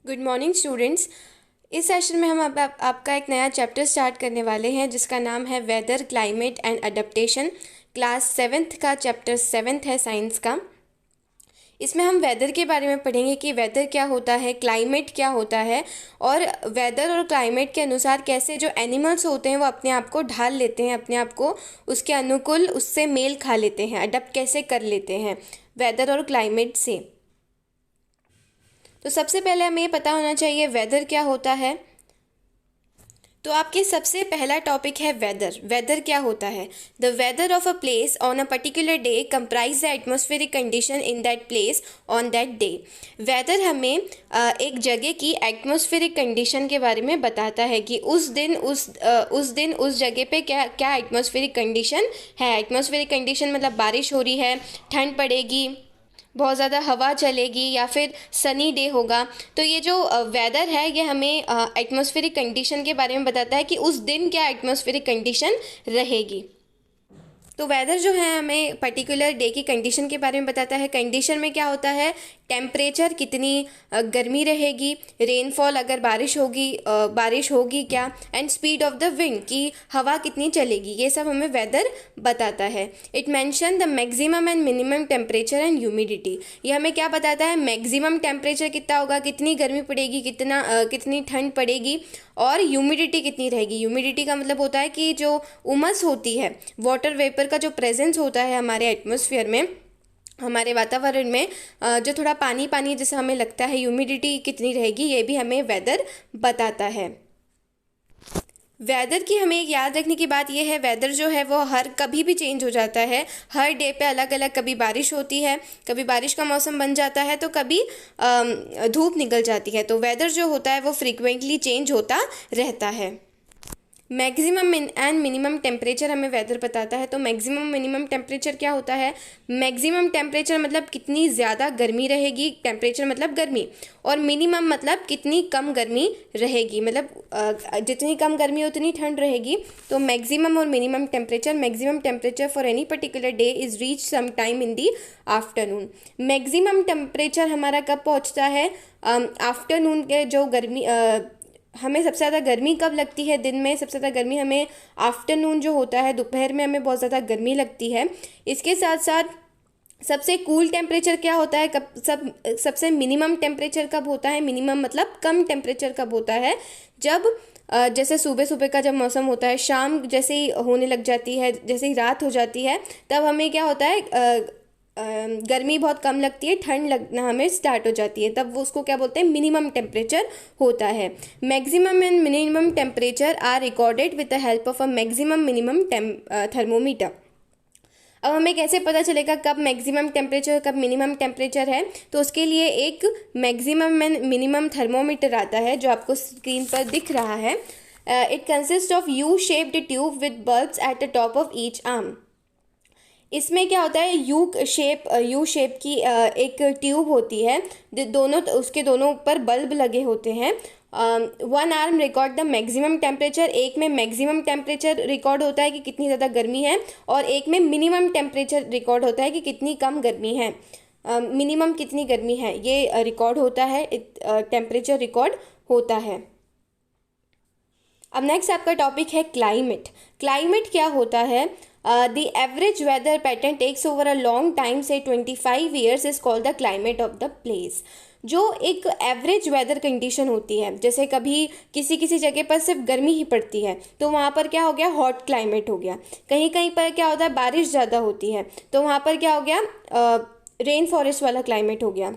Good morning students. इस session में हम आपका एक नया चैप्टर स्टार्ट करने वाले हैं जिसका नाम है weather, climate and adaptation. Class 7th का चैप्टर 7th है साइंस का। इसमें हम वेदर के बारे में पढ़ेंगे कि वेदर क्या होता है, क्लाइमेट क्या होता है और वेदर और क्लाइमेट के अनुसार कैसे जो एनिमल्स होते हैं वो अपने आप को ढाल लेते हैं, अपने आप को उसके अनुकूल उससे मेल खा लेते हैं, अडप्ट कैसे कर लेते हैं वेदर और क्लाइमेट से। तो सबसे पहले हमें ये पता होना चाहिए वेदर क्या होता है। तो आपके सबसे पहला टॉपिक है वेदर। वेदर क्या होता है? The weather of a place on a particular day comprise the atmospheric condition in that place on that day. Weather हमें एक जगह की एटमॉस्फेरिक कंडीशन के बारे में बताता है कि उस दिन उस जगह पे क्या क्या एटमॉस्फेरिक कंडीशन है। एटमॉस्फेरिक कंडीशन मतलब बारिश हो रही है, ठंड पड़ेगी, बहुत ज़्यादा हवा चलेगी या फिर सनी डे होगा। तो ये जो वेदर है ये हमें एटमॉस्फेरिक कंडीशन के बारे में बताता है कि उस दिन क्या एटमॉस्फेरिक कंडीशन रहेगी। तो वेदर जो है हमें पर्टिकुलर डे की कंडीशन के बारे में बताता है। कंडीशन में क्या होता है, टेम्परेचर कितनी गर्मी रहेगी, रेनफॉल अगर बारिश होगी क्या, and speed of the wind की हवा कितनी चलेगी, ये सब हमें वेदर बताता है। It mention the maximum and minimum temperature and humidity. ये हमें क्या बताता है, मैक्सिमम टेम्परेचर कितना होगा, कितनी गर्मी पड़ेगी, कितनी ठंड पड़ेगी, और ह्यूमिडिटी कितनी रहेगी। ह्यूमिडिटी का मतलब होता है कि जो उमस होती है, वाटर वेपर का जो प्रेजेंस होता है हमारे एटमॉस्फेयर में, हमारे वातावरण में, जो थोड़ा पानी पानी जैसा हमें लगता है, ह्यूमिडिटी कितनी रहेगी, ये भी हमें वेदर बताता है। वेदर की हमें याद रखने की बात यह है, वेदर जो है वो कभी भी चेंज हो जाता है, हर डे पे अलग अलग। कभी बारिश होती है, कभी बारिश का मौसम बन जाता है, तो कभी धूप निकल जाती है। तो वेदर जो होता है वो फ्रीक्वेंटली चेंज होता रहता है। मैक्सिमम एंड मिनिमम टेम्परेचर हमें वेदर बताता है। तो मैक्सिमम मिनिमम टेम्परेचर क्या होता है? मैक्सिमम टेम्परेचर मतलब कितनी ज़्यादा गर्मी रहेगी, टेम्परेचर मतलब गर्मी, और मिनिमम मतलब कितनी कम गर्मी रहेगी, मतलब जितनी कम गर्मी उतनी ठंड रहेगी। तो मैक्सिमम और minimum temperature, maximum temperature for any particular day is reach some time in the afternoon. Maximum temperature हमारा कब पहुँचता है? आफ्टरनून के जो गर्मी हमें सबसे ज़्यादा गर्मी कब लगती है? दिन में सबसे ज़्यादा गर्मी हमें आफ्टरनून जो होता है, दोपहर में हमें बहुत ज़्यादा गर्मी लगती है। इसके साथ साथ सबसे कूल टेम्परेचर क्या होता है, सबसे मिनिमम टेम्परेचर कब होता है? मिनिमम मतलब कम टेम्परेचर कब होता है? जब जैसे सुबह सुबह का जब मौसम होता है, शाम जैसे ही होने लग जाती है, जैसे ही रात हो जाती है, तब हमें क्या होता है, गर्मी बहुत कम लगती है, ठंड लगना हमें स्टार्ट हो जाती है, तब वो उसको क्या बोलते हैं, मिनिमम टेम्परेचर होता है। Maximum and minimum temperature are recorded with the help of a maximum minimum thermometer. अब हमें कैसे पता चलेगा कब मैक्सिमम टेम्परेचर कब मिनिमम टेम्परेचर है? तो उसके लिए एक मैक्सिमम एंड मिनिमम थर्मोमीटर आता है जो आपको स्क्रीन पर दिख रहा है। It consist of U shaped tube with bulbs at the top of each arm. इसमें क्या होता है, यू शेप की एक ट्यूब होती है, उसके दोनों ऊपर बल्ब लगे होते हैं। One arm record the maximum temperature, एक में मैक्सिमम टेम्परेचर रिकॉर्ड होता है कि कितनी ज़्यादा गर्मी है, और एक में मिनिमम टेम्परेचर रिकॉर्ड होता है कि कितनी कम गर्मी है, मिनिमम कितनी गर्मी है, ये रिकॉर्ड होता है, टेम्परेचर रिकॉर्ड होता है। अब नेक्स्ट आपका टॉपिक है क्लाइमेट। क्लाइमेट क्या होता है? The average weather pattern takes over a long time से 25 years is called the climate of the place. जो एक एवरेज वेदर कंडीशन होती है, जैसे कभी किसी किसी जगह पर सिर्फ गर्मी ही पड़ती है तो वहाँ पर क्या हो गया, हॉट क्लाइमेट हो गया। कहीं कहीं पर क्या होता है, बारिश ज़्यादा होती है तो वहाँ पर क्या हो गया, रेन फॉरेस्ट वाला क्लाइमेट हो गया।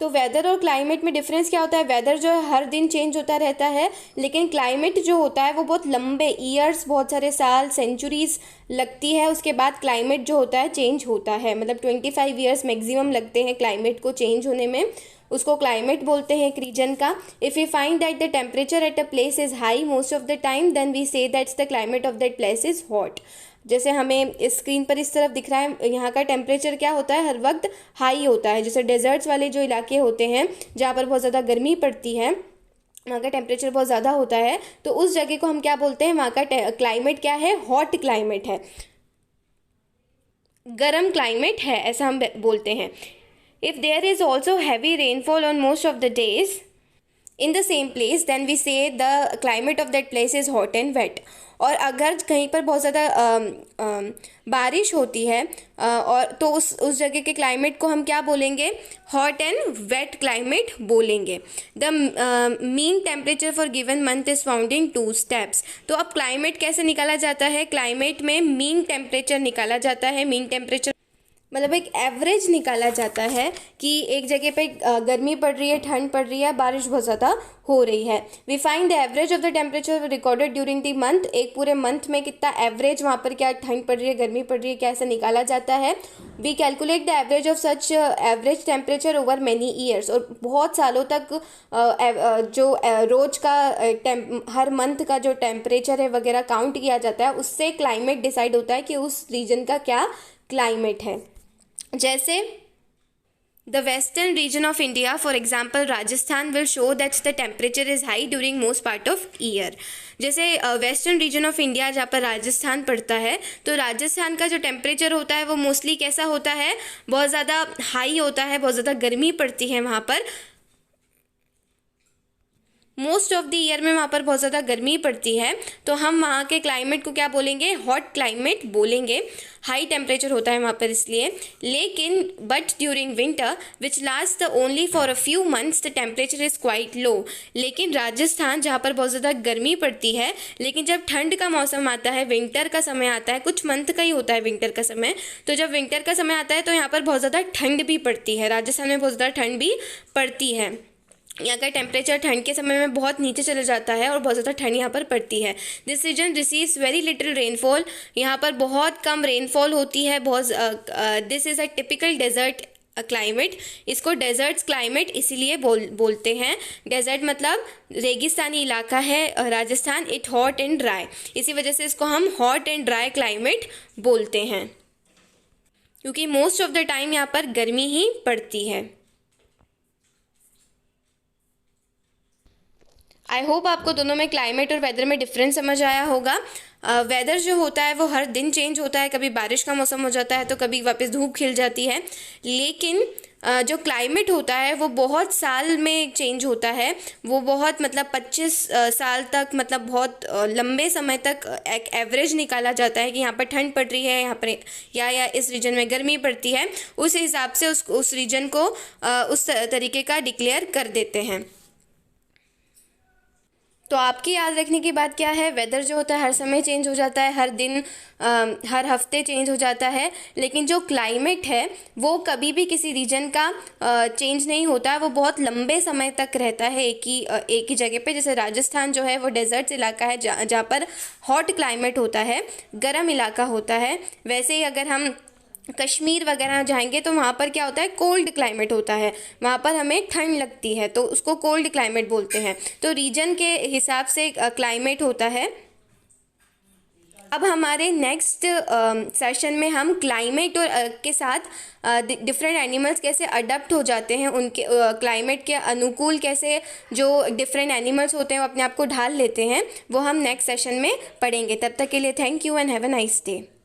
तो वेदर और क्लाइमेट में डिफरेंस क्या होता है? वेदर जो है हर दिन चेंज होता रहता है, लेकिन क्लाइमेट जो होता है वो बहुत लंबे ईयर्स, बहुत सारे साल, सेंचुरीज लगती है, उसके बाद क्लाइमेट जो होता है चेंज होता है। मतलब 25 ईयर्स मैक्सिमम लगते हैं क्लाइमेट को चेंज होने में, उसको क्लाइमेट बोलते हैं एक रीजन का। If you find that the temperature at a place is high most of the time, then we say that's the climate of that place is hot. जैसे हमें इस स्क्रीन पर इस तरफ दिख रहा है, यहाँ का टेम्परेचर क्या होता है, हर वक्त हाई होता है। जैसे डेजर्ट्स वाले जो इलाके होते हैं जहाँ पर बहुत ज़्यादा गर्मी पड़ती है, वहाँ का टेम्परेचर बहुत ज़्यादा होता है, तो उस जगह को हम क्या बोलते हैं, वहाँ का क्लाइमेट क्या है, हॉट क्लाइमेट है, गर्म क्लाइमेट है, ऐसा हम बोलते हैं। If there is also heavy rainfall on most of the days in the same place, then we say the climate of that place is hot and wet. और अगर कहीं पर बहुत ज़्यादा बारिश होती है और तो उस जगह के क्लाइमेट को हम क्या बोलेंगे, हॉट एंड वेट क्लाइमेट बोलेंगे. The mean temperature for given month is found in 2 steps. तो अब क्लाइमेट कैसे निकाला जाता है, क्लाइमेट में मीन टेम्परेचर निकाला जाता है. मीन टेम्परेचर मतलब एक एवरेज निकाला जाता है कि एक जगह पे गर्मी पड़ रही है, ठंड पड़ रही है, बारिश बहुत ज़्यादा हो रही है. We find the average of the temperature recorded during the month. एक पूरे मंथ में कितना एवरेज वहाँ पर क्या ठंड पड़ रही है, गर्मी पड़ रही है, कैसे निकाला जाता है. We calculate the average of such average temperature over many years. और बहुत सालों तक जो रोज का हर मंथ का जो टेम्परेचर है वगैरह काउंट किया जाता है. उससे क्लाइमेट डिसाइड होता है कि उस रीजन का क्या क्लाइमेट है. जैसे the western region of India, for example Rajasthan, will show that the temperature is high during most part of year. जैसे वेस्टर्न रीजन ऑफ इंडिया जहाँ पर राजस्थान पड़ता है, तो राजस्थान का जो टेम्परेचर होता है वो मोस्टली कैसा होता है, बहुत ज़्यादा हाई होता है, बहुत ज़्यादा गर्मी पड़ती है वहाँ पर. मोस्ट ऑफ द ईयर में वहाँ पर बहुत ज़्यादा गर्मी पड़ती है, तो हम वहाँ के क्लाइमेट को क्या बोलेंगे, हॉट क्लाइमेट बोलेंगे. हाई टेम्परेचर होता है वहाँ पर इसलिए. लेकिन but during winter which last only for a few months the temperature is quite low. लेकिन राजस्थान जहाँ पर बहुत ज़्यादा गर्मी पड़ती है, लेकिन जब ठंड का मौसम आता है, विंटर का समय आता है, कुछ मंथ का ही होता है विंटर का समय, तो जब विंटर का समय आता है तो यहाँ पर बहुत ज़्यादा ठंड भी पड़ती है. राजस्थान में बहुत ज़्यादा ठंड भी पड़ती है. यहाँ का टेम्परेचर ठंड के समय में बहुत नीचे चला जाता है और बहुत ज़्यादा ठंड यहाँ पर पड़ती है. This region receives very little rainfall. यहाँ पर बहुत कम रेनफॉल होती है. This is a typical desert climate. इसको डेजर्ट्स क्लाइमेट इसीलिए बोलते हैं. डेजर्ट मतलब रेगिस्तानी इलाका है Rajasthan. It hot and dry, इसी वजह से इसको हम हॉट एंड ड्राई क्लाइमेट बोलते हैं, क्योंकि मोस्ट ऑफ द टाइम यहाँ पर गर्मी ही पड़ती है. आई होप आपको दोनों में क्लाइमेट और वेदर में डिफरेंस समझ आया होगा. वेदर जो होता है वो हर दिन चेंज होता है. कभी बारिश का मौसम हो जाता है तो कभी वापस धूप खिल जाती है. लेकिन जो क्लाइमेट होता है वो बहुत साल में चेंज होता है. वो बहुत मतलब 25 साल तक, मतलब बहुत लंबे समय तक एक एवरेज निकाला जाता है कि यहाँ पर ठंड पड़ रही है, यहाँ पर या इस रीजन में गर्मी पड़ती है. उस हिसाब से उस रीजन को उस तरीके का डिक्लेयर कर देते हैं. तो आपकी याद रखने की बात क्या है, वेदर जो होता है हर समय चेंज हो जाता है, हर दिन हर हफ्ते चेंज हो जाता है. लेकिन जो क्लाइमेट है वो कभी भी किसी रीजन का चेंज नहीं होता है. वो बहुत लंबे समय तक रहता है एक ही जगह पे. जैसे राजस्थान जो है वो डेजर्ट्स इलाका है जहाँ पर हॉट क्लाइमेट होता है, गर्म इलाका होता है. वैसे ही अगर हम कश्मीर वगैरह जाएंगे तो वहाँ पर क्या होता है, कोल्ड क्लाइमेट होता है. वहाँ पर हमें ठंड लगती है तो उसको कोल्ड क्लाइमेट बोलते हैं. तो रीजन के हिसाब से क्लाइमेट होता है. अब हमारे नेक्स्ट सेशन में हम क्लाइमेट और के साथ डिफरेंट एनिमल्स कैसे अडप्ट हो जाते हैं, उनके क्लाइमेट के अनुकूल कैसे जो डिफरेंट एनिमल्स होते हैं वो अपने आप को ढाल लेते हैं, वो हम नेक्स्ट सेशन में पढ़ेंगे. तब तक के लिए thank you and have a nice day.